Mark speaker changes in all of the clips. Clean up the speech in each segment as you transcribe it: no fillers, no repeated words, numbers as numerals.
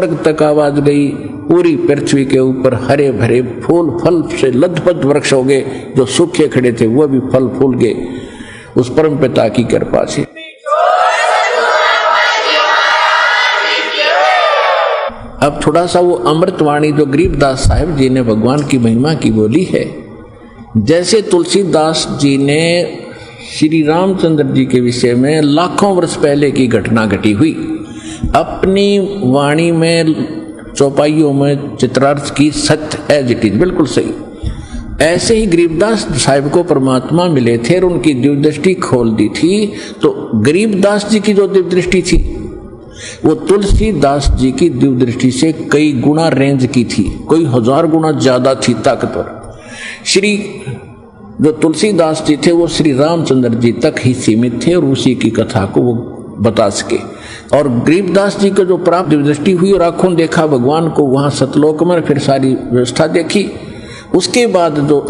Speaker 1: स्वर्ग तक आवाज गई, पूरी पृथ्वी के ऊपर हरे भरे फूल फल से लदबद वृक्ष हो गए, जो सूखे खड़े थे वो भी फल फूल गए उस परम पिता की कृपा से। अब थोड़ा सा वो अमृतवाणी जो गरीबदास साहिब जी ने भगवान की महिमा की बोली है, जैसे तुलसीदास जी ने श्री रामचंद्र जी के विषय में लाखों वर्ष पहले की घटना घटी हुई अपनी वाणी में चौपाइयों में चित्रार्थ की, सत्य एज इट इज, बिल्कुल सही। ऐसे ही गरीबदास साहिब को परमात्मा मिले थे और उनकी दिव्य दृष्टि खोल दी थी। तो गरीबदास जी की जो दिव्य दृष्टि थी वो तुलसीदास जी की दिव्य दृष्टि से कई गुना रेंज की थी, कोई 1000 गुना ज्यादा थी ताकतवर। श्री जो तुलसीदास जी थे वो श्री रामचंद्र जी तक ही सीमित थे और उसी की कथा को वो बता सके। और गरीबदास जी को जो प्राप्त दिव्य दृष्टि हुई और आंखों देखा भगवान को वहां सतलोक में, फिर सारी व्यवस्था देखी, उसके बाद जो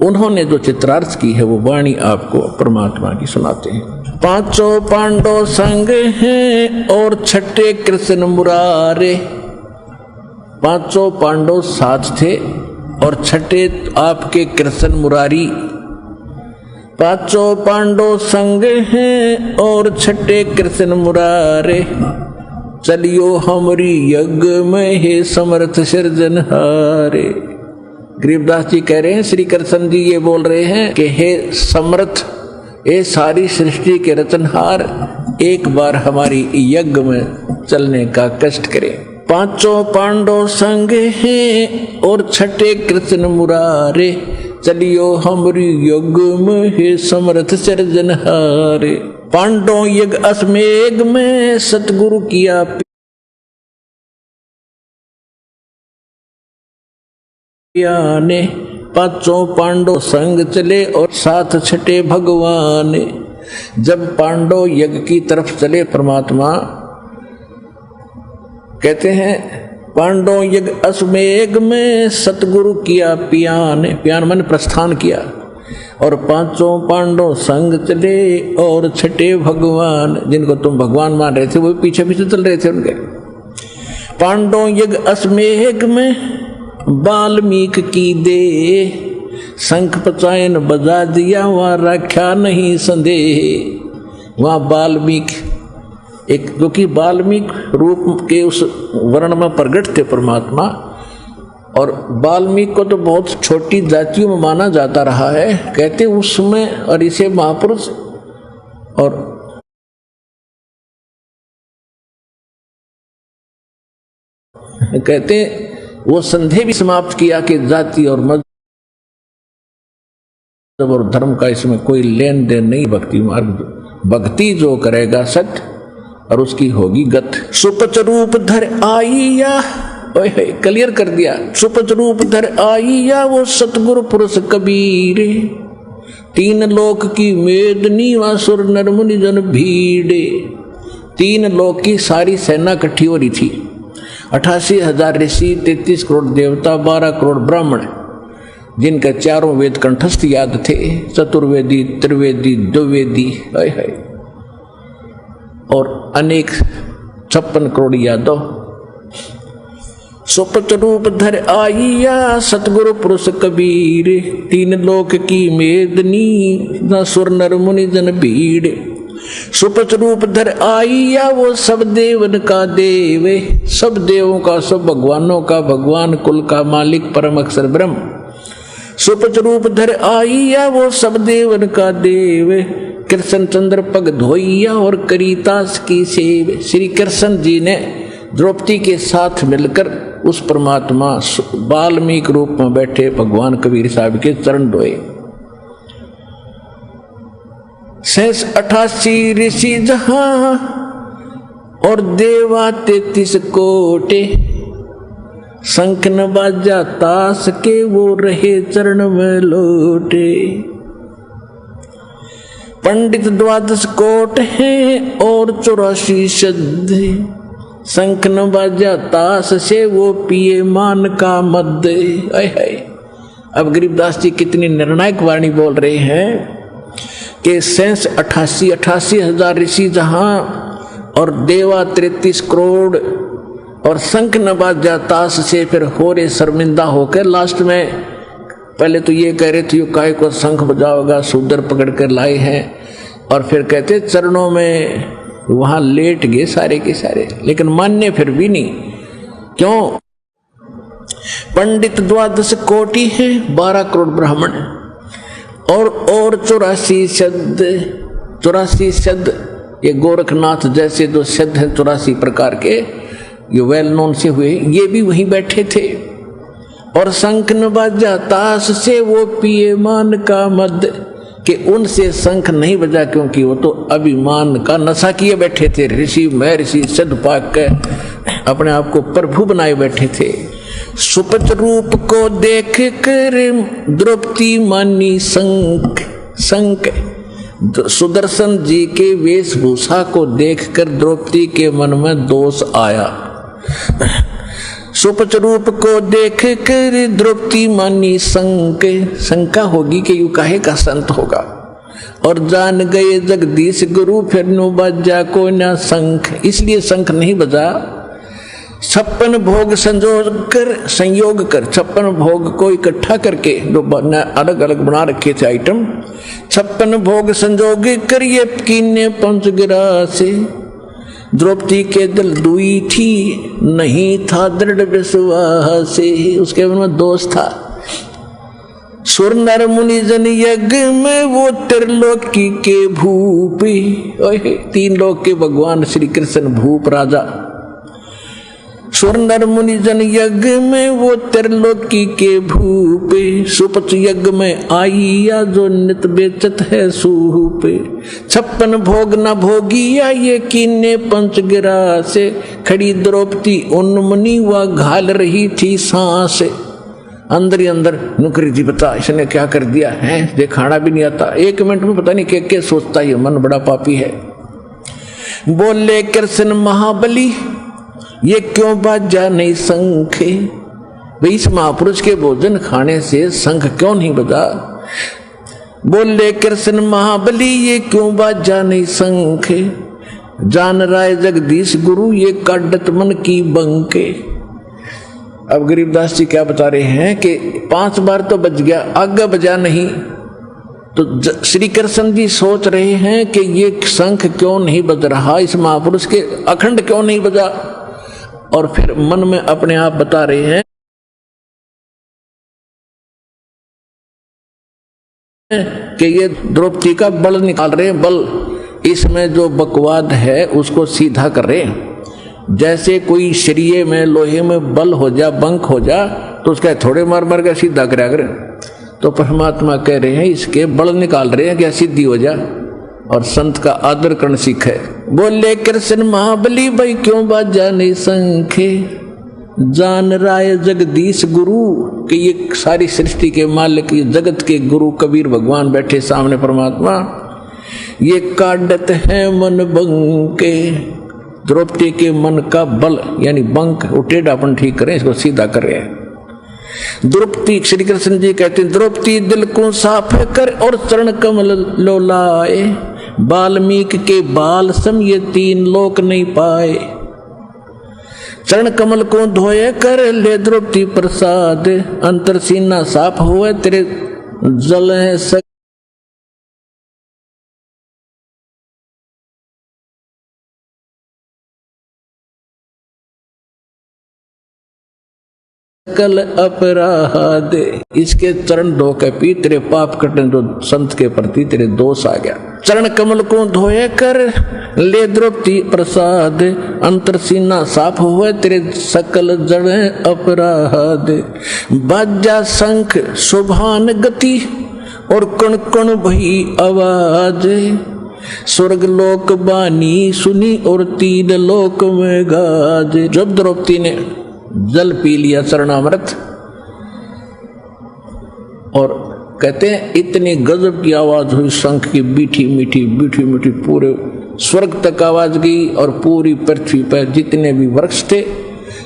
Speaker 1: उन्होंने जो चित्रार्थ की है वो वाणी आपको परमात्मा की सुनाते हैं। पांचों पांडव संग हैं और छठे कृष्ण मुरारे। पांचों पांडव साथ थे और छठे आपके कृष्ण मुरारी। पांचों पांडव संग हैं और छठे कृष्ण मुरारे। चलियो हमरी यज्ञ में हे समर्थ सिरजनहारे। गरीबदास जी कह रहे हैं, श्री कृष्ण जी ये बोल रहे हैं कि हे समर्थ, ये सारी सृष्टि के रचनहार, एक बार हमारी यज्ञ में चलने का कष्ट करें। पांचों पांडव संग हैं और छठे कृष्ण मुरारे। चलियो हमरी यज्ञ में हे समर्थ सिरजनहारे। पांडव यज्ञ अश्वमेध में सतगुरु किया ने। पांचों पांडव संग चले और साथ छठे भगवान। जब पांडव यज्ञ की तरफ चले, परमात्मा कहते हैं पांडव यज्ञ अश्वमेध में सतगुरु किया पियान। पियान मन प्रस्थान किया। और पांचों पांडव संग चले और छठे भगवान, जिनको तुम भगवान मान रहे थे वो पीछे पीछे चल रहे थे उनके। पांडव यज्ञ अश्वमेध में वाल्मीक की दे, शंख पचायन बजा दिया, वहां रखा नहीं संदेह। वहां वाल्मीक एक, जो कि वाल्मीक रूप के उस वर्ण में प्रकट थे परमात्मा। और वाल्मीक को तो बहुत छोटी जातियों में माना जाता रहा है, कहते उसमें, और इसे महापुरुष और कहते वो संदेह भी समाप्त किया कि जाति और मजहब और धर्म का इसमें कोई लेन देन नहीं। भक्ति मार्ग, भक्ति जो करेगा सत्य और उसकी होगी गत। सुपच रूप धर आईया, क्लियर कर दिया। सुपच रूप धर आईया वो सतगुरु पुरुष कबीर। तीन लोक की मेदनी व सुर नर मुनि जन भीड़े। तीन लोक की सारी सेना इकट्ठी हो रही थी। 88,000 ऋषि, 33 करोड़ देवता, 12 करोड़ ब्राह्मण, जिनके चारों वेद कंठस्थ याद थे, चतुर्वेदी, त्रिवेदी, द्विवेदी, और अनेक 56 करोड़ यादव। सुपच रूप धर आईया सतगुरु पुरुष कबीर। तीन लोक की मेदनी न सुर नर मुनि जन भीड़। सुपच रूप धर आईया वो सब देवन का देव। सब देवों का, सब भगवानों का भगवान, कुल का मालिक, परम अक्षर ब्रह्म। सुपच रूप धर आईया वो सब देवन का देव। कृष्ण चंद्र पग धोइया और करीतास की सेव। श्री कृष्ण जी ने द्रौपदी के साथ मिलकर उस परमात्मा वाल्मीकि रूप में बैठे भगवान कबीर साहब के चरण धोए। 88 ऋषि जहां और देवा 33 कोटे। शंख न बाजा तास के वो रहे चरण में लोटे। पंडित 12 कोट हैं और 84 सिद्धि। शंख न बाजा तास से वो पिए मान का मद। अब गरीबदास जी कितनी निर्णायक वाणी बोल रहे हैं कि 88,000 ऋषि जहां और देवा 33 करोड़ और शंख न बाजा ताश से फिर हो रे शर्मिंदा होकर लास्ट में पहले तो ये कह रहे थे काय को शंख बजाओगा, शूद्र पकड़ कर लाए हैं, और फिर कहते चरणों में वहां लेट गए सारे के सारे, लेकिन मान्य फिर भी नहीं। क्यों? पंडित 12 कोटि है, 12 करोड़ ब्राह्मण और 84 शब्द ये गोरखनाथ जैसे जो शब्द है 84 प्रकार के ये वेल नोन से हुए, ये भी वहीं बैठे थे। और शंख न बाजा ताश से वो पिए मान का मद, कि उनसे शंख नहीं बजा क्योंकि वो तो अभिमान का नशा किए बैठे थे। ऋषि महर्षि सद पाक के अपने आप को प्रभु बनाए बैठे थे। सुपच रूप को देख कर द्रौपदी मानी शंख सुदर्शन जी के वेशभूषा को देखकर द्रौपदी के मन में दोष आया। सुपच रूप को देख कर द्रौपदी मानी शंका होगी कि यू काहे का संत होगा। और जान गए जगदीश गुरु फिर नो बजा को ना शंख, इसलिए शंख नहीं बजा। 56 भोग संयोग कर 56 भोग को इकट्ठा करके जो अलग अलग बना रखे थे आइटम, 56 भोग संजोग कर ये कीने पंच गिरा से द्रौपदी के दिल दुई थी, नहीं था दृढ़ विश्वास से, उसके मन में दोष था। सुर नर मुनि जन यज्ञ में वो त्रिलोकी के भूप, 3 लोक के भगवान श्री कृष्ण भूप राजा। सुर नर मुनि जन यज्ञ में वो त्रिलोकी के भूप, सुपच यज्ञ में आइया जो नित बेचत है सूप। 56 भोग न भोगिया ये कीने पंच गिरा से, खड़ी द्रौपदी उन मुनि व घाल रही थी सांस। अंदर ही अंदर नुकरी जी बता इसने क्या कर दिया है, ये खाना भी नहीं आता, 1 मिनट में पता नहीं क्या सोचता है, मन बड़ा पापी है। बोले कृष्ण महाबली ये क्यों बाजा नहीं शंख, भाई इस महापुरुष के भोजन खाने से शंख क्यों नहीं बजा। बोले कृष्ण महाबली ये क्यों बाजा नहीं शंख, जान राय जगदीश गुरु ये काटत मन की बंके। अब गरीबदास जी क्या बता रहे हैं कि 5 बार तो बज गया, आगे बजा नहीं, तो श्री कृष्ण जी सोच रहे हैं कि ये शंख क्यों नहीं बज रहा, इस महापुरुष के अखंड क्यों नहीं बजा। और फिर मन में अपने आप बता रहे हैं कि ये द्रौपदी का बल निकाल रहे हैं, बल इसमें जो बकवाद है उसको सीधा कर रहे हैं। जैसे कोई शरीये में लोहे में बल हो जा, बंक हो जा, तो उसका थोड़े मार मार कर सीधा करा करे, तो परमात्मा कह रहे हैं इसके बल निकाल रहे हैं कि सिद्धि हो जा और संत का आदर करना सीखे। बोले कृष्ण महाबली भाई क्यों बाजा नहीं शंखे, जान राय जगदीश गुरु, कि ये सारी सृष्टि के मालिक, ये जगत के गुरु कबीर भगवान बैठे सामने परमात्मा, ये काटत है मन बंके। द्रौपदी के मन का बल यानी बंक टेढ़ापन ठीक करें, इसको सीधा कर रहे हैं। द्रौपदी श्री कृष्ण जी कहते हैं द्रौपदी दिल को साफ कर और चरण कमल लोलाए, वाल्मीकि के बाल सम ये 3 लोक नहीं पाए। चरण कमल को धोए कर ले द्रौपदी प्रसाद, अंतर सीना साफ हुए तेरे जल है सकल अपराध। इसके चरण धो के पी तेरे पाप कटने, जो संत के प्रति तेरे दोष आ गया। चरण कमल को धोए कर ले द्रौपदी प्रसाद, अंतर सीना साफ हुए तेरे सकल जड़ अपराध। बाजा शंख शुभान गति और कण कण भई आवाज, स्वर्ग लोक बानी सुनी और 3 लोक में गाज। जब द्रौपदी ने जल पी लिया चरणामृत, और कहते हैं इतनी गजब की आवाज हुई शंख की, मीठी मीठी मीठी मीठी, पूरे स्वर्ग तक आवाज गई। और पूरी पृथ्वी पर जितने भी वृक्ष थे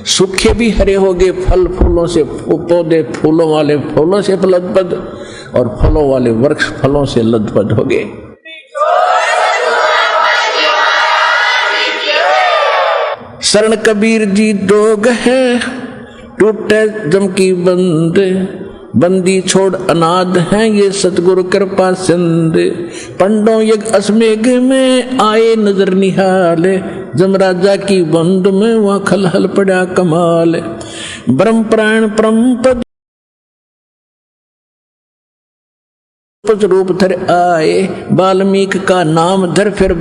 Speaker 1: सूखे भी हरे हो गए, फल फूलों से पौधे फूलों वाले फूलों से लदबद, और फलों वाले वृक्ष फलों से लदबद हो गए। शरण कबीर जी दोग है, टूटे जम की बंद, बंदी छोड़ अनाथ हैं ये सतगुरु कृपा सिंध। पंडों यज्ञ असमेघ में आए नजर निहाले, जमराजा की बंद में वहां खलहल पड़ा कमाल। ब्रह्म प्राण परम पद रूप धर आए, वाल्मीकि का नाम धर फिर